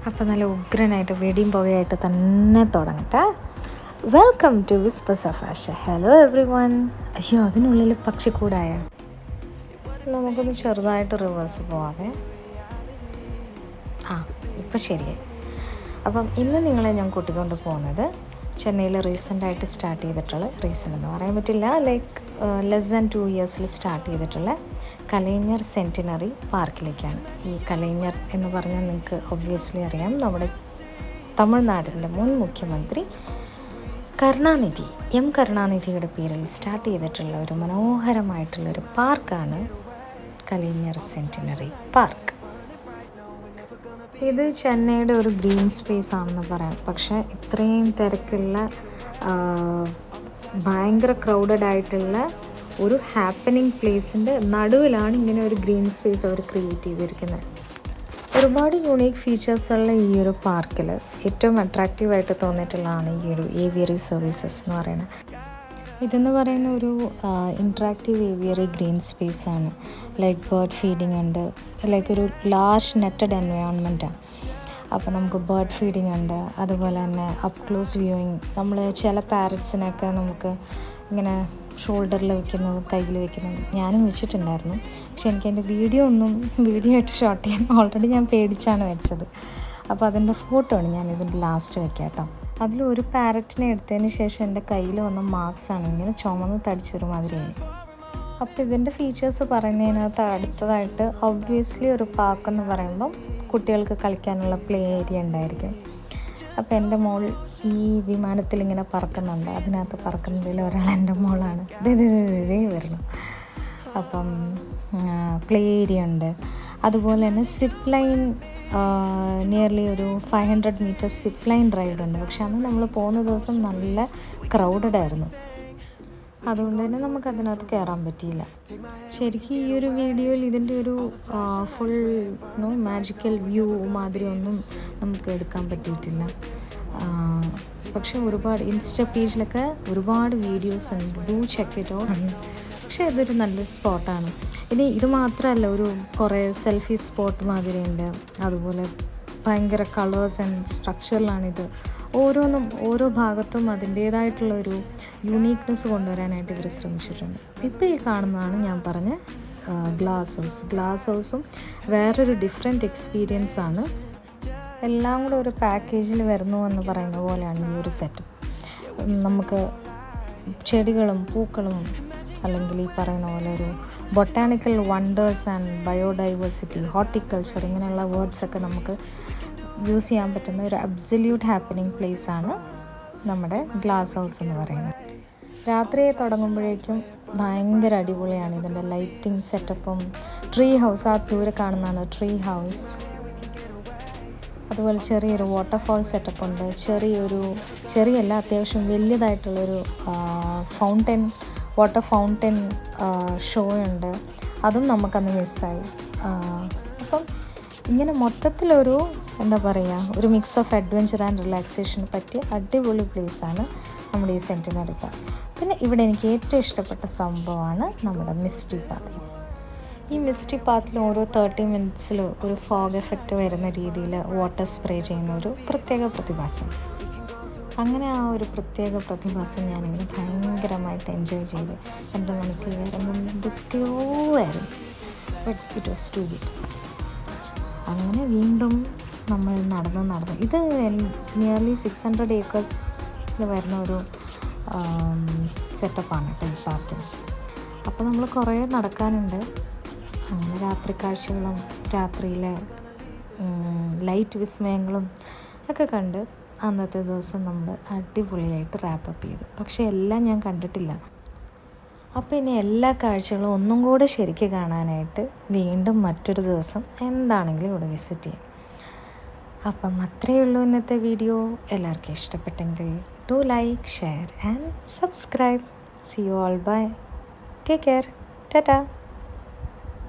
അപ്പോൾ നല്ല ഉഗ്രനായിട്ട് വെടിയും പുകയായിട്ട് തന്നെ തുടങ്ങട്ടെ. Welcome to whispers of Asha. Hello everyone. അയ്യോ, അതിനുള്ളിൽ പക്ഷിക്കൂടായ. നമുക്കൊന്ന് ചെറുതായിട്ട് റിവേഴ്സ് പോവാമേ. ഇപ്പം ശരിയായി. അപ്പം ഇന്ന് നിങ്ങളെ ഞാൻ കൂട്ടിക്കൊണ്ട് പോകുന്നത് ചെന്നൈയിൽ റീസെൻ്റായിട്ട് സ്റ്റാർട്ട് ചെയ്തിട്ടുള്ള, റീസെൻ്റ് എന്ന് പറയാൻ പറ്റില്ല, ലൈക്ക് ലെസ് ദാൻ 2 ഇയേഴ്സിൽ സ്റ്റാർട്ട് ചെയ്തിട്ടുള്ള കലൈഞ്ഞർ സെൻറ്റിനറി പാർക്കിലേക്കാണ്. ഈ കലൈഞ്ഞർ എന്ന് പറഞ്ഞാൽ നിങ്ങൾക്ക് ഒബ്വിയസ്ലി അറിയാം, നമ്മുടെ തമിഴ്നാടിൻ്റെ മുൻ മുഖ്യമന്ത്രി കരുണാനിധി, കരുണാനിധിയുടെ പേരിൽ സ്റ്റാർട്ട് ചെയ്തിട്ടുള്ള ഒരു മനോഹരമായിട്ടുള്ളൊരു പാർക്കാണ് കലൈഞ്ഞർ സെൻറ്റിനറി പാർക്ക്. ഇത് ചെന്നൈയുടെ ഒരു ഗ്രീൻ സ്പേസ് ആണെന്ന് പറയാം. പക്ഷേ ഇത്രയും തിരക്കുള്ള ഭയങ്കര ക്രൗഡഡ് ആയിട്ടുള്ള ഒരു ഹാപ്പനിങ് പ്ലേസിൻ്റെ നടുവിലാണ് ഇങ്ങനെ ഒരു ഗ്രീൻ സ്പേസ് അവർ ക്രിയേറ്റ് ചെയ്തിരിക്കുന്നത്. ഒരുപാട് യുണീക്ക് ഫീച്ചേഴ്സുള്ള ഈ ഒരു പാർക്കിൽ ഏറ്റവും അട്രാക്റ്റീവായിട്ട് തോന്നിയിട്ടുള്ളതാണ് ഈ ഒരു ഏവിയറി സർവീസസ് എന്ന് പറയുന്നത്. ഇതെന്ന് പറയുന്ന ഒരു ഇൻട്രാക്റ്റീവ് ഏവിയറി ഗ്രീൻ സ്പേസ് ആണ്. ലൈക്ക് ബേർഡ് ഫീഡിങ് ഉണ്ട്, ലൈക്ക് ഒരു ലാർജ് നെറ്റഡ് എൻവയോൺമെൻറ്റാണ്. അപ്പോൾ നമുക്ക് ബേർഡ് ഫീഡിങ് ഉണ്ട്, അതുപോലെ തന്നെ അപ്പ് ക്ലോസ് വ്യൂയിങ്. നമ്മൾ ചില പാരറ്റ്സിനൊക്കെ നമുക്ക് ഇങ്ങനെ ഷോൾഡറിൽ വെക്കുന്നതും കയ്യിൽ വെക്കുന്നതും ഞാനും വെച്ചിട്ടുണ്ടായിരുന്നു. പക്ഷെ എനിക്ക് എൻ്റെ വീഡിയോ ആയിട്ട് ഷോട്ട് ചെയ്യാൻ ഓൾറെഡി ഞാൻ പേടിച്ചാണ് വെച്ചത്. അപ്പോൾ അതിൻ്റെ ഫോട്ടോ ആണ് ഞാൻ ഇതിൻ്റെ ലാസ്റ്റ് വെക്കാം കേട്ടോ. അതിലൊരു പാരറ്റിനെ എടുത്തതിന് ശേഷം എൻ്റെ കയ്യിൽ വന്ന മാർക്സാണ് ഇങ്ങനെ ചുമന്ന് തടിച്ചൊരു മാതിരിയായി. അപ്പോൾ ഇതിൻ്റെ ഫീച്ചേഴ്സ് പറയുന്നതിനകത്ത് അടുത്തതായിട്ട് ഒബ്വിയസ്ലി ഒരു പാർക്ക് എന്ന് പറയുമ്പം കുട്ടികൾക്ക് കളിക്കാനുള്ള പ്ലേ ഏരിയ ഉണ്ടായിരിക്കും. അപ്പോൾ എൻ്റെ മോൾ ഈ വിമാനത്തിൽ ഇങ്ങനെ പറക്കുന്നുണ്ട്. അതിനകത്ത് പറക്കുന്നതിൽ ഒരാൾ എൻ്റെ മോളാണ്. ഇതേ വരണം. അപ്പം പ്ലേ ഏരിയ ഉണ്ട്. അതുപോലെ തന്നെ സിപ്പ് ലൈൻ, നിയർലി ഒരു 500 മീറ്റേഴ്സ് സിപ്പ് ലൈൻ റൈഡ് ഉണ്ട്. പക്ഷെ അന്ന് നമ്മൾ പോകുന്ന ദിവസം നല്ല ക്രൗഡഡ് ആയിരുന്നു. അതുകൊണ്ട് തന്നെ നമുക്കതിനകത്ത് കയറാൻ പറ്റിയില്ല. ശരിക്കും ഈ ഒരു വീഡിയോയിൽ ഇതിൻ്റെ ഒരു ഫുൾ മാജിക്കൽ വ്യൂ മാതിരി ഒന്നും നമുക്ക് എടുക്കാൻ പറ്റിയിട്ടില്ല. പക്ഷെ ഒരുപാട് ഇൻസ്റ്റ പേജിലൊക്കെ ഒരുപാട് വീഡിയോസ് ഉണ്ട്, ഡു ചെക്ക് ഇറ്റ് ഔട്ട്. പക്ഷേ ഇതൊരു നല്ല സ്പോട്ടാണ്. ഇനി ഇത് മാത്രമല്ല, ഒരു കുറേ സെൽഫി സ്പോട്ട് മാതിരിയുണ്ട്. അതുപോലെ ഭയങ്കര കളേഴ്സ് ആൻഡ് സ്ട്രക്ചറിലാണിത്. ഓരോ ഭാഗത്തും അതിൻ്റേതായിട്ടുള്ളൊരു യുണീക്നെസ് കൊണ്ടുവരാനായിട്ട് ഇവർ ശ്രമിച്ചിട്ടുണ്ട്. ഇപ്പോൾ ഈ കാണുന്നതാണ് ഞാൻ പറഞ്ഞ ഗ്ലാസ് ഹൗസും വേറൊരു ഡിഫറെൻറ്റ് എക്സ്പീരിയൻസ് ആണ്. എല്ലാം കൂടെ ഒരു പാക്കേജിൽ വരുന്നു എന്ന് പറയുന്ന പോലെയാണ് ഈ ഒരു സെറ്റപ്പ്. നമുക്ക് ചെടികളും പൂക്കളും, അല്ലെങ്കിൽ ഈ പറയുന്ന പോലെ ഒരു botanical wonders and biodiversity, horticulture, ഇങ്ങനെയുള്ള വേർഡ്സൊക്കെ നമുക്ക് യൂസ് ചെയ്യാൻ പറ്റുന്ന ഒരു അബ്സല്യൂട്ട് ഹാപ്പനിങ് പ്ലേസാണ് നമ്മുടെ ഗ്ലാസ് ഹൗസ് എന്ന് പറയുന്നത്. രാത്രിയെ തുടങ്ങുമ്പോഴേക്കും ഭയങ്കര അടിപൊളിയാണ് ഇതിൻ്റെ ലൈറ്റിംഗ് സെറ്റപ്പും. ട്രീ ഹൗസ്, ആ ദൂരെ കാണുന്നതാണ് ട്രീ ഹൗസ്. അതുപോലെ ചെറിയൊരു വാട്ടർഫോൾ സെറ്റപ്പ് ഉണ്ട്. ചെറിയല്ല, അത്യാവശ്യം വലിയതായിട്ടുള്ളൊരു വാട്ടർ ഫൗണ്ടൻ ഷോ ഉണ്ട്. അതും നമുക്കന്ന് മിസ്സായി. അപ്പം ഇങ്ങനെ മൊത്തത്തിലൊരു ഒരു മിക്സ് ഓഫ് അഡ്വഞ്ചർ ആൻഡ് റിലാക്സേഷന് പറ്റിയ അടിപൊളി പ്ലേസാണ് നമ്മുടെ ഈ സെൻറ്റിനറി പാർക്ക്. പിന്നെ ഇവിടെ എനിക്ക് ഏറ്റവും ഇഷ്ടപ്പെട്ട സംഭവമാണ് നമ്മുടെ മിസ്റ്റി പാത്ത്. ഈ മിസ്റ്റി പാത്തിൽ ഓരോ 30 മിനിറ്റ്സിൽ ഒരു ഫോഗ് എഫക്റ്റ് വരുന്ന രീതിയിൽ വാട്ടർ സ്പ്രേ ചെയ്യുന്ന ഒരു പ്രത്യേക പ്രതിഭാസം. അങ്ങനെ ആ ഒരു പ്രത്യേക പ്രതിഭാസം ഞാനിങ്ങനെ ഭയങ്കരമായിട്ട് എൻജോയ് ചെയ്ത് എൻ്റെ മനസ്സിൽ വേറെ എന്തൊക്കെയോ ആയിരുന്നു. But it was too good. അങ്ങനെ വീണ്ടും നമ്മൾ നടന്ന് ഇത് നിയർലി 600 ഏക്കേഴ്സിൽ വരുന്ന ഒരു സെറ്റപ്പാണ് കേട്ടോ ഈ പാർക്കിന്. അപ്പോൾ നമ്മൾ കുറേ നടക്കാനുണ്ട്. അങ്ങനെ രാത്രി കാഴ്ചകളും രാത്രിയിലെ ലൈറ്റ് വിസ്മയങ്ങളും ഒക്കെ കണ്ട് അന്നത്തെ ദിവസം നമ്മൾ അടിപൊളിയായിട്ട് റാപ്പപ്പ് ചെയ്തു. പക്ഷേ എല്ലാം ഞാൻ കണ്ടിട്ടില്ല. അപ്പോൾ ഇനി എല്ലാ കാഴ്ചകളും ഒന്നും കൂടെ ശരിക്കും കാണാനായിട്ട് വീണ്ടും മറ്റൊരു ദിവസം എന്താണെങ്കിലും ഇവിടെ വിസിറ്റ് ചെയ്യും. അപ്പം അത്രയേ ഉള്ളൂ ഇന്നത്തെ വീഡിയോ. എല്ലാവർക്കും ഇഷ്ടപ്പെട്ടെങ്കിൽ do like, share and subscribe. See you all. Bye. Take care. Tata.